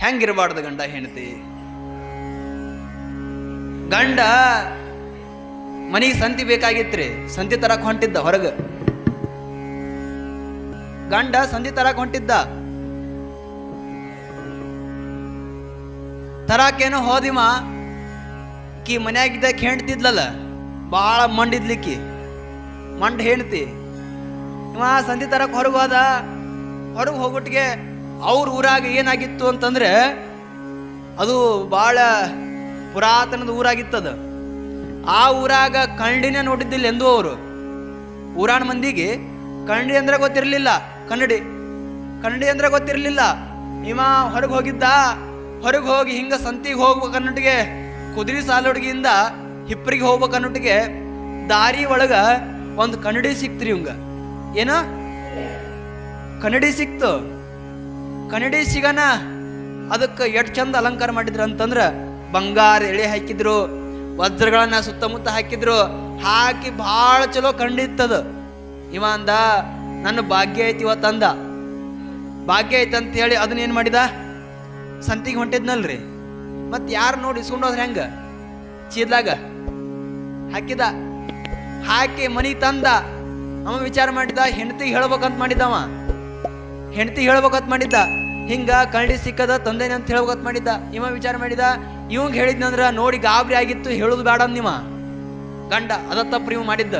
ಹೆಂಗಿರಬಾರ್ದು ಗಂಡ ಹೆಂಡತಿ. ಗಂಡ ಮನಿಗೆ ಸಂತಿ ಬೇಕಾಗಿತ್ರಿ, ಸಂತಿ ತರಕ್ ಹೊಂಟಿದ್ದ ಹೊರಗ. ಗಂಡ ಸಂತಿ ತರಕ್ ಹೊಂಟಿದ್ದ. ತರಾಕೇನೋ ಹೋದಿಮ ಕಿ ಮನ್ಯಾಗಿದ್ದ ಹೆಂಡ್ತಿದ್ಲಲ್ಲ, ಭಾಳ ಮಂಡಿದ್ಲಿಕ್ಕಿ, ಮಂಡ್ ಹೆಣ್ತಿ. ಇವ ಸಂತಿ ತರಕ್ ಹೊರಗೆ ಹೋದ. ಹೊರಗೆ ಹೋಗ್ಬಿಟ್ಟಿಗೆ ಅವ್ರ ಊರಾಗ ಏನಾಗಿತ್ತು ಅಂತಂದ್ರೆ, ಅದು ಭಾಳ ಪುರಾತನದ ಊರಾಗಿತ್ತದ. ಆ ಊರಾಗ ಕನ್ನಡಿನೇ ನೋಡಿದ್ದಿಲ್ಲ ಎಂದೂ ಅವರು. ಊರಾಣ ಮಂದಿಗೆ ಕನ್ನಡಿ ಅಂದ್ರೆ ಗೊತ್ತಿರಲಿಲ್ಲ. ಕನ್ನಡಿ ಅಂದ್ರೆ ಗೊತ್ತಿರಲಿಲ್ಲ. ಇವ ಹೊರಗೆ ಹೋಗಿದ್ದ. ಹೊರಗೆ ಹೋಗಿ ಹಿಂಗ ಸಂತಿಗೆ ಹೋಗ್ಬೇಕನ್ನೊಟ್ಟಿಗೆ, ಕುದುರೆ ಸಾಲೊಡ್ಗಿಯಿಂದ ಹಿಪ್ಪರಿಗೆ ಹೋಗ್ಬೇಕನ್ನೊಟ್ಟಿಗೆ ದಾರಿ ಒಳಗ ಒಂದು ಕನ್ನಡಿ ಸಿಕ್ತ್ರಿ ಇವಂಗ. ಏನ ಕನ್ನಡಿ ಸಿಕ್ತು. ಕನ್ನಡಿ ಸಿಗನ ಅದಕ್ಕೆ ಎಷ್ಟು ಚಂದ ಅಲಂಕಾರ ಮಾಡಿದ್ರು ಅಂತಂದ್ರ, ಬಂಗಾರ ಎಳೆ ಹಾಕಿದ್ರು, ವಜ್ರಗಳನ್ನ ಸುತ್ತಮುತ್ತ ಹಾಕಿದ್ರು, ಹಾಕಿ ಭಾಳ ಚಲೋ ಕಂಡಿತ್ತದ. ಇವ ಅಂದ, ನನ್ನ ಭಾಗ್ಯ ಐತಿ ಇವತ್ತಂದ. ಭಾಗ್ಯ ಐತಿ ಅಂತ ಹೇಳಿ ಅದನ್ನ ಏನ್ ಮಾಡಿದ, ಸಂತಿಗೆ ಹೊಂಟಿದ್ನಲ್ರಿ, ಮತ್ ಯಾರು ನೋಡಿ ಇಸ್ಕೊಂಡೋದ್ರ ಹೆಂಗ, ಚೀದ್ಲಾಗ ಹಾಕಿದ. ಹಾಕಿ ಮನಿ ತಂದ. ಅವ ವಿಚಾರ ಮಾಡಿದ, ಹೆಂಡತಿಗೆ ಹೇಳ್ಬೇಕಂತ ಮಾಡಿದ್ದವ. ಹೆಂಡತಿಗೆ ಹೇಳ್ಬೇಕಂತ ಮಾಡಿದ್ದ. ಹಿಂಗ ಕನ್ನಡಿ ಸಿಕ್ಕದ ತಂದೇನೆ ಅಂತ ಹೇಳ್ಬೇಕಂತ ಮಾಡಿದ್ದ. ಇವ ವಿಚಾರ ಮಾಡಿದ, ಇವಂಗ ಹೇಳಿದ್ನಂದ್ರ ನೋಡಿ ಗಾಬರಿ ಆಗಿತ್ತು, ಹೇಳುದು ಬೇಡ ಅಂದಿವ ಗಂಡ. ಅದ ತಪ್ಪ ಇವ್ ಮಾಡಿದ್ದ.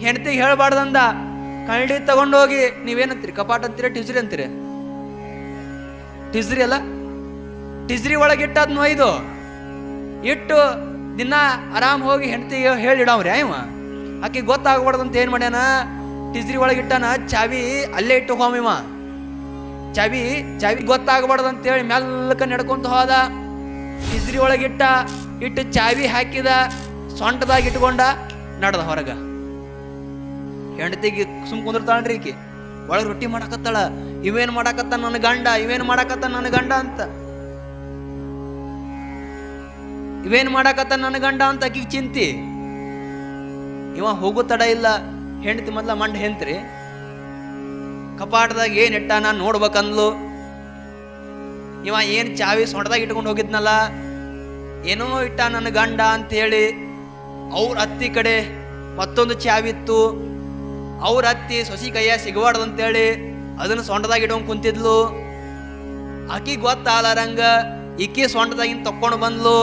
ಹೆಂಡತಿಗೆ ಹೇಳ್ಬಾರ್ದಂದ. ಕನ್ನಡಿ ತಗೊಂಡೋಗಿ, ನೀವೇನಂತೀರಿ, ಕಪಾಟ್ ಅಂತೀರ, ಟಿಜ್ರಿ ಅಂತೀರಿ? ಟಿಜ್ರಿ ಅಲ್ಲ, ಟಿಜ್ರಿ ಒಳಗಿಟ್ಟದ್ನು ಒಯ್ದು ಇಟ್ಟು ದಿನ ಆರಾಮ್ ಹೋಗಿ ಹೆಂಡತಿಗೆ ಹೇಳಿಡವ್ರಿ ಇವ. ಆಕೆ ಗೊತ್ತಾಗ್ಬಾರ್ದಂತ ಏನ್ ಮಾಡ್ಯಾನ, ಟಿಜ್ರಿ ಒಳಗಿಟ್ಟಾನ. ಚಾವಿ ಅಲ್ಲೇ ಇಟ್ಟು ಹೋಮಿವ. ಚಾವಿ ಗೊತ್ತಾಗ್ಬಾರ್ದಂತೇಳಿ ಮೆಲ್ಲಕ ನಡ್ಕೊಂತ ಹೋದ. ಟಿಜ್ರಿ ಒಳಗಿಟ್ಟ. ಇಟ್ಟು ಚಾವಿ ಹಾಕಿದ, ಸೊಂಟದಾಗ ಇಟ್ಕೊಂಡ ನಡ್ದ ಹೊರಗ. ಹೆಂಡತಿಗೆ ಸುಮ್ ಕುಂದಿರ್ತಾಳ್ರಿ ಈಕಿ. ಒಳಗೆ ರೊಟ್ಟಿ ಮಾಡಾಕತ್ತಾಳ. ಇವೇನ್ ಮಾಡಾಕತ್ತ ನನ್ನ ಗಂಡ, ಇವೇನ್ ಮಾಡಾಕತ್ತ ನನ್ನ ಗಂಡ ಅಂತ, ಇವೇನ್ ಮಾಡಾಕತ್ತ ನನ್ನ ಗಂಡ ಅಂತ ಆಕಿಗೆ ಚಿಂತಿ. ಇವ ಹೋಗೋ ತಡ ಇಲ್ಲ. ಹೆಂಡತಿ ಮೊದ್ಲ ಮಂಡ ಹೆಂತ್ರಿ, ಕಪಾಟದಾಗ ಏನ್ ಇಟ್ಟಾನ ನೋಡ್ಬೇಕಂದ್ಲು. ಇವ ಏನ್ ಚಾವಿ ಸೊಂಟದಾಗ ಇಟ್ಕೊಂಡು ಹೋಗಿದ್ನಲ್ಲ, ಏನೋ ಇಟ್ಟ ನನ್ನ ಗಂಡ ಅಂತ ಹೇಳಿ ಅವ್ರ ಅತ್ತಿ ಕಡೆ ಮತ್ತೊಂದು ಚಾವಿ ಇತ್ತು. ಅವ್ರ ಅತ್ತಿ ಸೊಸಿ ಕೈಯ ಸಿಗಬಾರ್ದಂತೇಳಿ ಅದನ್ನ ಸೊಂಟದಾಗ ಇಟ್ಕೊಂಡ್ ಕುಂತಿದ್ಲು. ಆಕಿ ಗೊತ್ತಾಲಾರಂಗ ಈಕಿ ಸೊಂಟದಾಗಿನ್ ತಕ್ಕೊಂಡು ಬಂದ್ಲು.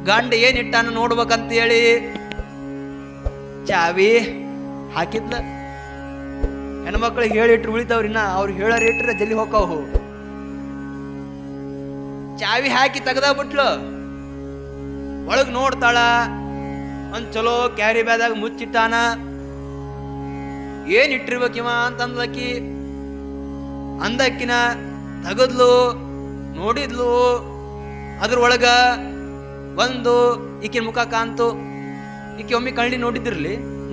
ಗಂಡ ಏನ್ ಇಟ್ಟಾನ ನೋಡ್ಬೇಕಂತೇಳಿ ಚಾವಿ ಹಾಕಿದ್ಲ. ಹೆಣ್ಮಕ್ಳಿಗೆ ಹೇಳಿಟ್ರು ಉಳಿತಾವ್ರಿನ್ನ, ಅವ್ರು ಹೇಳೋರು ಇಟ್ರೆ ಜಲ್ಲಿ ಹೋಕಾವು. ಚಾವಿ ಹಾಕಿ ತೆಗ್ದ ಬಿಟ್ಲು. ಒಳಗ್ ನೋಡ್ತಾಳ, ಒಂದ್ ಚಲೋ ಕ್ಯಾರಿ ಬ್ಯಾದಾಗ ಮುಚ್ಚಿಟ್ಟಾನ. ಏನ್ ಇಟ್ಟಿರ್ಬೇಕಿವ ಅಂತಂದ್ಲಕ್ಕಿ. ಅಂದಕ್ಕಿನ ತಗದ್ಲು, ನೋಡಿದ್ಲು. ಅದ್ರೊಳಗ ಒಂದು ಈಕಿನ ಮುಖ ಕಾಂತು. ಈಕಿ ಒಮ್ಮೆ ಕಳ್ಳಿ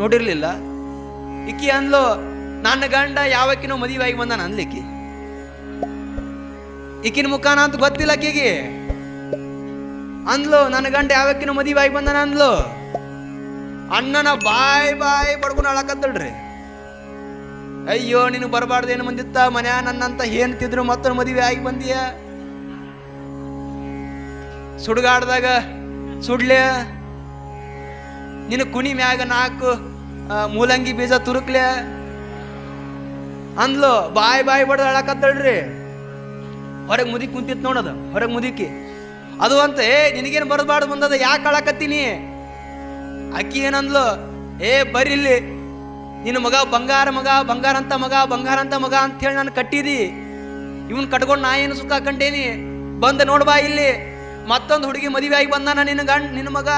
ನೋಡಿರ್ಲಿಲ್ಲ. ಈಕಿ ಅಂದ್ಲು, ನನ್ನ ಗಂಡ ಯಾವಕ್ಕಿನೋ ಮದುವೆ ಆಗಿ ಬಂದಾನ ಅನ್ಲಿಕ್ಕಿ. ಈಕಿನ ಮುಖಾನ ಅಂತ ಗೊತ್ತಿಲ್ಲ ಆಕಿಗೆ. ಅಂದ್ಲು, ನನ್ನ ಗಂಡ ಯಾವಕ್ಕಿನೋ ಮದುವೆ ಆಗಿ ಬಂದಾನ ಅಂದ್ಲು. ಅಣ್ಣನ ಬಾಯ್ ಬಡ್ಕೊಂಡು ಅಳಕತ್ತಳ್ರಿ. ಅಯ್ಯೋ, ನೀನು ಬರಬಾರ್ದೇನು ಬಂದಿತ್ತ, ಮನ್ಯಾ ನನ್ನಂತ ಏನ್ತಿದ್ರು ಮತ್ತೊಂದು ಮದುವೆ ಆಗಿ ಬಂದಿಯ. ಸುಡ್ಗಾಡ್ದಾಗ ಸುಡ್ಲೆ, ನಿನ್ನ ಕುಣಿ ಮ್ಯಾಗ 4 ಮೂಲಂಗಿ ಬೀಜ ತುರುಕ್ಲೆ ಅಂದ್ಲು. ಬಾಯ್ ಬಡ್ದು ಅಳಕತ್ತಳ್ರಿ. ಹೊರಗೆ ಮುದುಕಿ ಕುಂತಿತ್ ನೋಡದ, ಹೊರಗೆ ಮುದುಕಿ ಅದು ಅಂತ. ನಿನಗೇನು ಬರಬಾರ್ದು ಬಂದದ, ಯಾಕೆ ಅಳಕತ್ತೀನಿ? ಅಕ್ಕಿ ಏನಂದ್ಲು, ಬರ್ರಿಲ್ಲಿ, ನಿನ್ನ ಮಗ ಬಂಗಾರ ಅಂತ ಮಗ ಅಂತ ಹೇಳಿ ನಾನು ಕಟ್ಟಿದಿ. ಇವನ್ ಕಟ್ಕೊಂಡು ನಾ ಏನು ಸುಖ ಕಂಡೇನಿ, ಬಂದ ನೋಡ್ಬಾ ಇಲ್ಲಿ, ಮತ್ತೊಂದು ಹುಡುಗಿ ಮದುವೆ ಆಗಿ ಬಂದಾನ ನಿನ್ನ ಮಗ.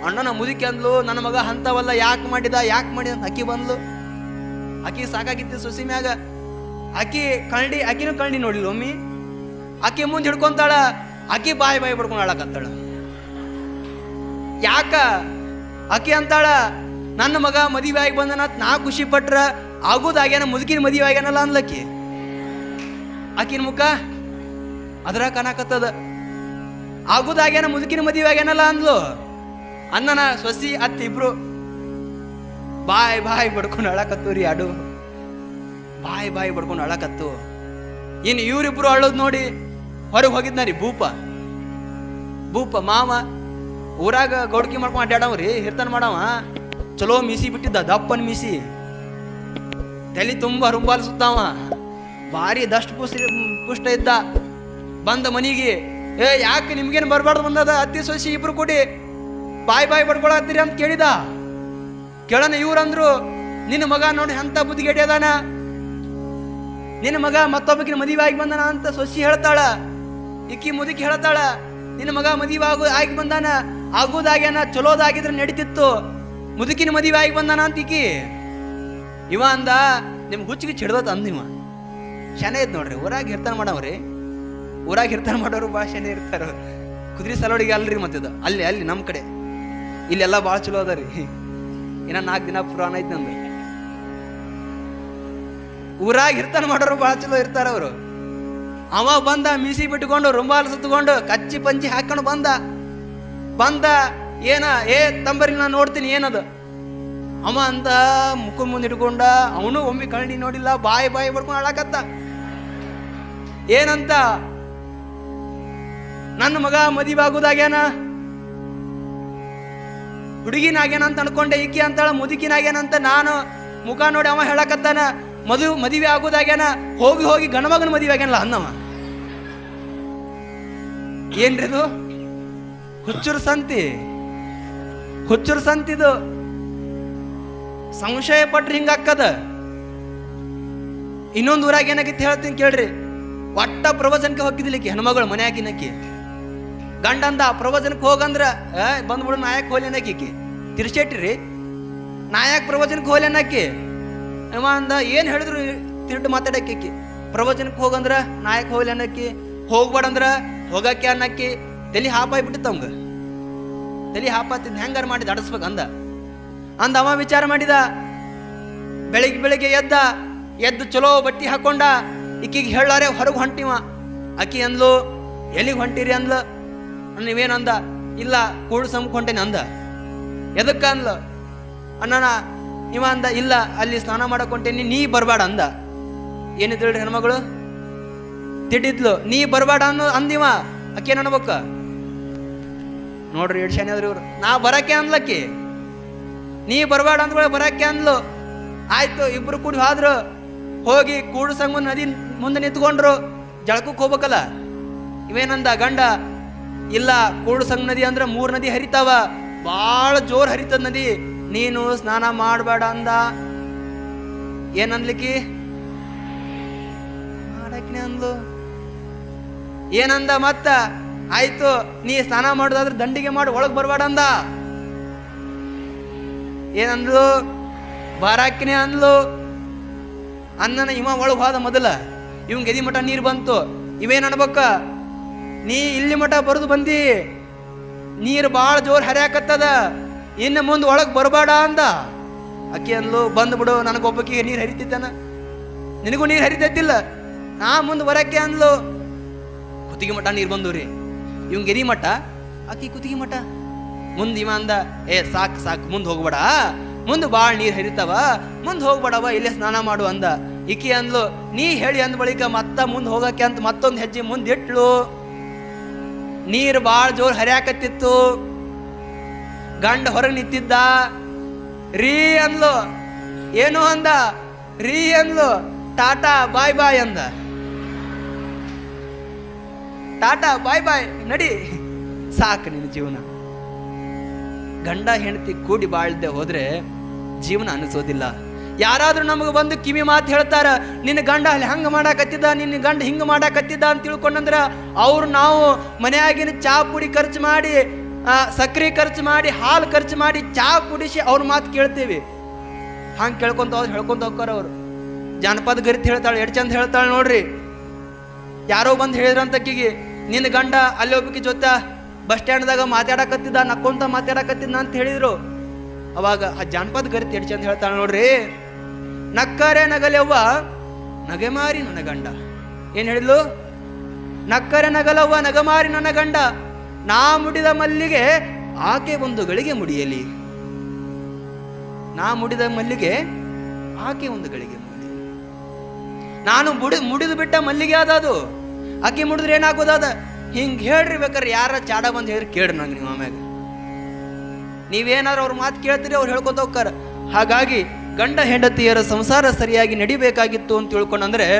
ಅಣ್ಣನ ಮುದುಕಿ ಅಂದ್ಲು, ನನ್ನ ಮಗ ಅಂತವಲ್ಲ, ಯಾಕೆ ಮಾಡಿದ ಅಂತ ಅಕ್ಕಿ ಬಂದ್ಲು. ಅಕ್ಕಿ ಸಾಕಾಗಿತ್ತು ಸೊಸಿ ಮ್ಯಾಗ. ಆಕಿನೂ ಕಳ್ಳಿ ನೋಡಿಲ್ಲ ಒಮ್ಮಿ. ಆಕಿ ಮುಂದೆ ಹಿಡ್ಕೊಂತಾಳ. ಆಕಿ ಬಾಯ್ ಬಡ್ಕೊಂಡು ಅಳಕತ್ತಾಳ. ಯಾಕ? ಆಕಿ ಅಂತಾಳ, ನನ್ನ ಮಗ ಮದುವೆ ಆಗಿ ಬಂದನ ನಾ ಖುಷಿ ಪಟ್ರ ಆಗೋದಾಗ್ಯಾನ, ಮುದುಕಿನ ಮದುವೆ ಆಗ್ಯಾನಲ್ಲ ಅನ್ಲಕ್ಕಿ. ಆಕಿನ ಮುಖ ಅದ್ರ ಕಾಣಕತ್ತದ. ಆಗೋದಾಗ್ಯಾನ, ಮುದುಕಿನ ಮದುವೆ ಆಗ್ಯಾನಲ್ಲ ಅಂದ್ಲು. ಅನ್ನನ ಸೊಸಿ ಅತ್ತಿ ಇಬ್ರು ಬಾಯ್ ಬಡ್ಕೊಂಡು ಅಳಕತ್ತು ರೀ. ಅಡು ಬಾಯ್ ಬಡ್ಕೊಂಡು ಅಳಕತ್ತು. ಇನ್ನು ಇವರಿಬ್ರು ಅಳ್ಳೋದು ನೋಡಿ ಹೊರಗೆ ಹೋಗಿದ್ನಾರಿ ಭೂಪ ಮಾವ ಊರಾಗ ಗೌಡ್ಕಿ ಮಾಡ್ಕೊಂಡು ಅಡ್ಡಾಡವ್ರಿ ಹಿರ್ತನ ಮಾಡವ. ಚಲೋ ಮೀಸಿ ಬಿಟ್ಟಿದ್ದ, ದಪ್ಪನ್ ಮೀಸಿ, ತಲೆ ತುಂಬ ರುಂಬಾಲ್ ಸುತ್ತಾವ, ಭಾರಿ ದಷ್ಟ ಪುಷ್ಟ ಇದ್ದ. ಬಂದ ಮನಿಗೆ, ಯಾಕೆ ನಿಮ್ಗೇನು ಬರಬಾರ್ದು ಬಂದದ, ಅತ್ತಿ ಸೊಸಿ ಇಬ್ರು ಕೂಡಿ ಬಾಯಿ ಬಡ್ಕೊಳತ್ತೀರಿ ಅಂತ ಕೇಳಿದ. ಕೇಳೋಣ ಇವ್ರಂದ್ರು, ನಿನ್ನ ಮಗ ನೋಡಿ ಅಂತ ಬುದ್ಧಿಗೆಡಿ ಅದಾನ, ನಿನ್ನ ಮಗ ಮತ್ತೊಬ್ಬಕಿನ ಮದುವೆ ಆಗಿ ಬಂದಾನ ಅಂತ ಸೊಸಿ ಹೇಳ್ತಾಳ. ಇಕ್ಕಿ ಮುದುಕಿ ಹೇಳ್ತಾಳ, ನಿನ್ನ ಮಗ ಮದುವೆ ಆಗಿ ಬಂದಾನ, ಆಗೋದಾಗ್ಯಾನ, ಚಲೋದಾಗಿದ್ರೆ ನಡೀತಿತ್ತು, ಮುದುಕಿನ ಮದುವೆ ಆಗಿ ಬಂದಾನ ಅಂತ ಇಕ್ಕಿ. ಇವ ಅಂದ, ನಿಮ್ಗೆ ಹುಚ್ಚಿಗೆ ಚಿಡ್ದತ್ ಅಂದಿವ. ಶನೆ ಇದ್ ನೋಡ್ರಿ, ಊರಾಗ ಹಿರ್ತನ ಮಾಡವ್ರಿ, ಊರಾಗ ಹಿರ್ತನ ಮಾಡೋರು ಭಾಳ ಶನೆ ಇರ್ತಾರ. ಕುದುರೆ ಸಲೋಡಿಗೆ ಅಲ್ರಿ ಮತ್ತಿದು, ಅಲ್ಲಿ ನಮ್ಮ ಕಡೆ, ಇಲ್ಲೆಲ್ಲ ಭಾಳ ಚಲೋ ಅದ ರೀ. ಇನ್ನ 4 ದಿನ ಪುರಾಣ ಐತಿ ನಂದು. ಊರಾಗ ಹಿರ್ತನ ಮಾಡೋರು ಭಾಳ ಚಲೋ ಇರ್ತಾರ ಅವರು. ಅವ ಬಂದ ಮೀಸಿ ಬಿಟ್ಕೊಂಡು ರುಂಬಾಲ್ ಸುತ್ತಕೊಂಡು ಕಚ್ಚಿ ಪಂಚಿ ಹಾಕೊಂಡು ಬಂದ ಏನ ತಂಬರಿ ನಾನು ನೋಡ್ತೀನಿ ಏನದು. ಅವ ಅಂತ ಮುಖ ಮುಂದೆ ಇಟ್ಕೊಂಡ, ಅವನು ಒಮ್ಮೆ ಕಣ್ಣಿ ನೋಡಿಲ್ಲ, ಬಾಯಿ ಬಡ್ಕೊಂಡು ಅಳಕತ್ತ. ಏನಂತ, ನನ್ನ ಮಗ ಮದುವೆ ಆಗುದಾಗ್ಯಾನ, ಹುಡುಗಿನಾಗ್ಯಾನ ಅಂತ ಅನ್ಕೊಂಡೆ, ಇಕ್ಕಿ ಅಂತಾಳ ಮುದುಕಿನಾಗ್ಯಾನಂತ ನಾನು ಮುಖ ನೋಡಿ ಅವ ಹೇಳಕತ್ತಾನ, ಮದುವೆ ಆಗುದಾಗ್ಯಾನ, ಹೋಗಿ ಗಣಮಗನ ಮದುವೆ ಆಗ್ಯಾನಲ್ಲ ಅನ್ನವ. ಏನ್ರಿ ಇದು? ಹುಚ್ಚುರ್ ಸಂತಿದು. ಸಂಶಯ ಪಟ್ರಿ ಹಿಂಗಾಕ್ಕದ. ಇನ್ನೊಂದು ಊರಾಗ ಏನಾಗಿತ್ತು ಹೇಳ್ತೀನಿ ಕೇಳ್ರಿ. ಒಟ್ಟ ಪ್ರವಚನಕ್ಕೆ ಹೋಗಿದ್ಲಿಕ್ಕೆ ಹೆಣ್ಮಗಳು ಮನೆ ಹಾಕಿನಕ್ಕಿ ಗಂಡಂದ ಪ್ರವಚನಕ್ಕೆ ಹೋಗಂದ್ರ ಬಂದ್ಬಿಡು ನಾಯಕ್ ಹೋಲಿ ಅನ್ನಕ್ಕಿ ತಿರ್ಸೆಟ್ರಿ. ನಾಯಕ್ ಪ್ರವಚನಕ್ಕೆ ಹೋಲಿ ಅನ್ನಕ್ಕಿ ಅವ ಅಂದ, ಏನ್ ಹೇಳಿದ್ರು ತಿರುಟ್ಟು ಮಾತಾಡಕ್ಕಿ. ಪ್ರವಚನಕ್ಕೆ ಹೋಗಂದ್ರ ನಾಯಕ್ ಹೋಲಿ ಅನ್ನಕ್ಕಿ, ಹೋಗ್ಬೇಡಂದ್ರ ಹೋಗಕ್ಕೆ ಅನ್ನಕ್ಕಿ. ತಲೆ ಹಾಪಾಯ್ಬಿಟ್ಟಿತ್ತು ಅವಂಗ, ತಲೆ ಹಾಪಾತಿದ್ ಹೆಂಗಾರ ಮಾಡಿ ದಡಸ್ಬೇಕು ಅಂದ ಅವ ವಿಚಾರ ಮಾಡಿದ. ಬೆಳಿಗ್ಗೆ ಎದ್ದು ಚಲೋ ಬಟ್ಟಿ ಹಾಕೊಂಡ, ಇಕ್ಕಿಗೆ ಹೇಳಾರೆ ಹೊರಗೆ ಹೊಂಟಿವ. ಅಕ್ಕಿ ಅಂದ್ಲು, ಎಲ್ಲಿಗೆ ಹೊಂಟಿರಿ ಅಂದ್ಲ. ನೀವೇನಂದ, ಇಲ್ಲ ಕೂಡು ಸಂಕೊಂಟೇನೆ ಅಂದ. ಎದಕ್ಕ ಅಂದ್ಲು ಅಣ್ಣನ. ಇವ ಅಂದ, ಇಲ್ಲ ಅಲ್ಲಿ ಸ್ನಾನ ಮಾಡಕ್ ಹೊಂಟೇನಿ, ನೀ ಬರ್ಬೇಡ ಅಂದ. ಏನಿದ್ರಿ ಹೆಣ್ಮಗಳು ತಿಟ್ಟಿದ್ಲು, ನೀ ಬರ್ಬೇಡ ಅಂದಿವ. ಅಕ್ಕಿ ಏನ್ ಅನ್ಬೇಕ ನೋಡ್ರಿ, ಎಡ್ ಶಾನೆ ಆದ್ರಿ ಇವ್ರು. ನಾ ಬರಕ್ಕೆ ಅಂದ್ಲಕ್ಕಿ, ನೀ ಬರ್ಬೇಡ ಅಂದ್ಗಳ ಬರಕ್ಕೆ ಅಂದ್ಲು. ಆಯ್ತು, ಇಬ್ರು ಕೂಡಿ ಹೋದ್ರು. ಹೋಗಿ ಕೂಡು ಸಂಗ ನದಿ ಮುಂದೆ ನಿಂತ್ಕೊಂಡ್ರು. ಜಳಕಕ್ಕೆ ಹೋಗ್ಬೇಕಲ್ಲ. ಇವೇನಂದ ಗಂಡ, ಇಲ್ಲ ಕೂಡು ಸಂಗ ನದಿ ಅಂದ್ರೆ 3 ನದಿ ಹರಿತಾವ, ಭಾಳ ಜೋರ್ ಹರಿತದ ನದಿ, ನೀನು ಸ್ನಾನ ಮಾಡಬೇಡ ಅಂದ. ಏನಂದ್ಲಿಕ್ಕಿ ಮಾಡಕ್ನೆ ಅಂದ್ಲು. ಏನಂದ ಮತ್ತ, ಆಯ್ತು ನೀ ಸ್ನಾನ ಮಾಡೋದಾದ್ರೆ ದಂಡಿಗೆ ಮಾಡಿ ಒಳಗೆ ಬರ್ಬೇಡ ಅಂದ. ಏನಂದ್ಲು, ಬರಾಕ್ನೆ ಅಂದ್ಲು. ಅನ್ನನ ಇವ ಒಳಗೆ ಹೋದ ಮೊದಲ, ಇವಂಗ ಎದಿ ಮಠ ನೀರು ಬಂತು. ಇವೇನ್ ಅನ್ಬೇಕ, ನೀ ಇಲ್ಲಿ ಮಠ ಬರೋದು ಬಂದಿ, ನೀರು ಭಾಳ ಜೋರ್ ಹರಿಯಾಕತ್ತದ, ಇನ್ನು ಮುಂದೆ ಒಳಗೆ ಬರಬೇಡ ಅಂದ. ಅಕ್ಕಿ ಅಂದ್ಲು, ಬಂದ್ಬಿಡು, ನನಗೊಬ್ಬಕಿಗೆ ನೀರು ಹರಿತಿದ್ದಾನ, ನಿನಗೂ ನೀರು ಹರಿತೈತಿಲ್ಲ, ನಾ ಮುಂದೆ ಬರಕ್ಕೆ ಅಂದ್ಲು. ಕುತ್ತಿಗೆ ಮಠ ನೀರು ಬಂದು ರೀ, ಇವಂಗ ಎದಿ ಮಠ, ಅಕ್ಕಿ ಕುತ್ತಿಗೆ ಮಠ. ಮುಂದೆ ಇವ ಅಂದ, ಸಾಕು ಮುಂದೆ ಹೋಗ್ಬೇಡ, ಮುಂದೆ ಭಾಳ ನೀರು ಹರಿತಾವ, ಮುಂದೆ ಹೋಗ್ಬೇಡವ, ಇಲ್ಲೇ ಸ್ನಾನ ಮಾಡು ಅಂದ. ಇಕ್ಕಿ ಅಂದ್ಲು, ನೀ ಹೇಳಿ ಅಂದ ಬಳಿಕ ಮುಂದೆ ಹೋಗಕ್ಕೆ ಅಂತ ಮತ್ತೊಂದು ಹೆಜ್ಜೆ ಮುಂದೆ ಇಟ್ಲು. ನೀರು ಭಾಳ ಜೋರ್ ಹರಿಯಾಕತ್ತಿತ್ತು. ಗಂಡ ಹೊರಗೆ ನಿಂತಿದ್ದ. ರೀ ಅಂದ್ಲು. ಏನು ಅಂದ? ರೀ ಅಂದ್ಲು. ಟಾಟಾ ಬಾಯ್ ಅಂದ. ಟಾಟಾ ಬಾಯ್ ನಡಿ, ಸಾಕು ನಿನ್ನ ಜೀವನ. ಗಂಡ ಹೆಂಡತಿ ಕೂಡಿ ಬಾಳ್ದೆ ಹೋದ್ರೆ ಜೀವನ ಅನಿಸೋದಿಲ್ಲ. ಯಾರಾದ್ರೂ ನಮಗೆ ಬಂದು ಕಿವಿ ಮಾತು ಹೇಳ್ತಾರ, ನಿನ್ನ ಗಂಡ ಅಲ್ಲಿ ಹಂಗ ಮಾಡಾಕತ್ತಿದ್ದ, ನಿನ್ನ ಗಂಡ ಹಿಂಗ ಮಾಡಾಕತ್ತಿದ್ದ ಅಂತ ತಿಳ್ಕೊಂಡಂದ್ರ ಅವ್ರು ನಾವು ಮನೆಯಾಗಿನ ಚಾ ಪುಡಿ ಖರ್ಚು ಮಾಡಿ, ಸಕ್ಕರೆ ಖರ್ಚು ಮಾಡಿ, ಹಾಲು ಖರ್ಚು ಮಾಡಿ, ಚಾ ಕುಡಿಸಿ ಅವ್ರ ಮಾತು ಕೇಳ್ತೀವಿ. ಹಂಗೆ ಹೇಳ್ಕೊಂತ ಹೋಗ್ತಾರ ಅವ್ರು. ಜಾನಪದ ಗರಿತ್ ಹೇಳ್ತಾಳೆ, ಎಡ್ ಚಂದ ಹೇಳ್ತಾಳೆ ನೋಡ್ರಿ. ಯಾರೋ ಬಂದು ಹೇಳಿದ್ರಂತಕ್ಕಿಗೆ, ನಿನ್ನ ಗಂಡ ಅಲ್ಲಿ ಒಬ್ಬಕಿ ಜೊತೆ ಬಸ್ ಸ್ಟ್ಯಾಂಡ್ದಾಗ ಮಾತಾಡಕತ್ತಿದ್ದ, ನಕ್ಕೊಂತ ಮಾತಾಡಕತ್ತಿದ್ದ ಅಂತ ಹೇಳಿದ್ರು. ಅವಾಗ ಆ ಜಾನಪದ ಗರಿತ್ ಎಡ್ ಚಂದ ಹೇಳ್ತಾಳೆ ನೋಡ್ರಿ. ನಕ್ಕರೆ ನಗಲೆವ್ವ ನಗೆಮಾರಿ ನನ್ನ ಗಂಡ. ಏನ್ ಹೇಳಿದ್ಲು? ನಕ್ಕರೆ ನಗಲವ್ವ ನಗಮಾರಿ ನನ್ನ ಗಂಡ, ನಾ ಮುಡಿದ ಮಲ್ಲಿಗೆ ಆಕೆ ಒಂದು ಗಳಿಗೆ ಮುಡಿಯಲಿ. ನಾ ಮುಡಿದ ಮಲ್ಲಿಗೆ ಆಕೆ ಒಂದು ಗಳಿಗೆ ಮುಡಿಯಲಿ. ನಾನು ಮುಡಿದು ಬಿಟ್ಟ ಮಲ್ಲಿಗೆ ಅದ ಅದು, ಆಕಿ ಮುಡಿದ್ರೆ ಏನಾಗೋದದ ಹಿಂಗೆ ಹೇಳ್ರಿ. ಬೇಕಾರೆ ಯಾರ ಚಾಡ ಬಂದು ಹೇಳಿ ಕೇಳ್ರಿ ನಂಗೆ ನೀವು. ಆಮ್ಯಾಗ ನೀವೇನಾದ್ರು ಅವ್ರ ಮಾತು ಕೇಳ್ತೀರಿ, ಅವ್ರು ಹೇಳ್ಕೊತ ಹೋಗ್ತಾರ. ಹಾಗಾಗಿ ಗಂಡ ಹೆಂಡತಿಯರ ಸಂಸಾರ ಸರಿಯಾಗಿ ನಡಿಬೇಕಾಗಿತ್ತು ಅಂತ ತಿಳ್ಕೊಂಡ್ರೆ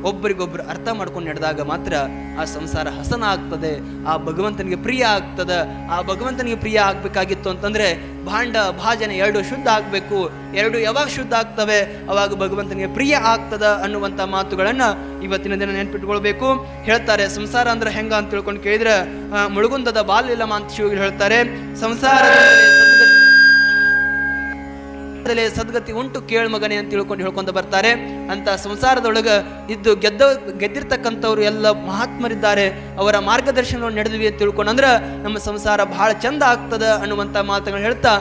ಒಬ್ಬರಿಗೊಬ್ರು ಅರ್ಥ ಮಾಡ್ಕೊಂಡು ನಡೆದಾಗ ಮಾತ್ರ ಆ ಸಂಸಾರ ಹಸನ ಆಗ್ತದೆ, ಆ ಭಗವಂತನಿಗೆ ಪ್ರಿಯ ಆಗ್ತದ. ಆ ಭಗವಂತನಿಗೆ ಪ್ರಿಯ ಆಗ್ಬೇಕಾಗಿತ್ತು ಅಂತಂದ್ರೆ ಭಾಂಡ ಭಾಜನ ಎರಡು ಶುದ್ಧ ಆಗ್ಬೇಕು. ಎರಡು ಯಾವಾಗ ಶುದ್ಧ ಆಗ್ತವೆ ಅವಾಗ ಭಗವಂತನಿಗೆ ಪ್ರಿಯ ಆಗ್ತದ ಅನ್ನುವಂಥ ಮಾತುಗಳನ್ನ ಇವತ್ತಿನ ದಿನ ನೆನ್ಪಿಟ್ಕೊಳ್ಬೇಕು. ಹೇಳ್ತಾರೆ ಸಂಸಾರ ಅಂದ್ರೆ ಹೆಂಗ ಅಂತ ತಿಳ್ಕೊಂಡು ಕೇಳಿದ್ರೆ ಮುಳುಗುಂದದ ಬಾಲ್ಯಲಮ ಅಂತ ಶಿವಗಳು ಹೇಳ್ತಾರೆ, ಸಂಸಾರ ಸದ್ಗತಿ ಉಂಟು ಕೇಳ್ ಮಗನೆ ಅಂತ ತಿಳ್ಕೊಂಡು ಹೇಳ್ಕೊಂತ ಬರ್ತಾರೆ. ಅಂತ ಸಂಸಾರದೊಳಗ ಇದ್ದು ಗೆದ್ದಿರ್ತಕ್ಕಂಥವ್ರು ಎಲ್ಲ ಮಹಾತ್ಮರಿದ್ದಾರೆ. ಅವರ ಮಾರ್ಗದರ್ಶನ ನಡೆದ್ವಿ ಅಂತ ತಿಳ್ಕೊಂಡ್ರ ನಮ್ಮ ಸಂಸಾರ ಬಹಳ ಚಂದ ಆಗ್ತದ ಅನ್ನುವಂಥ ಮಾತುಗಳನ್ನ ಹೇಳ್ತಾ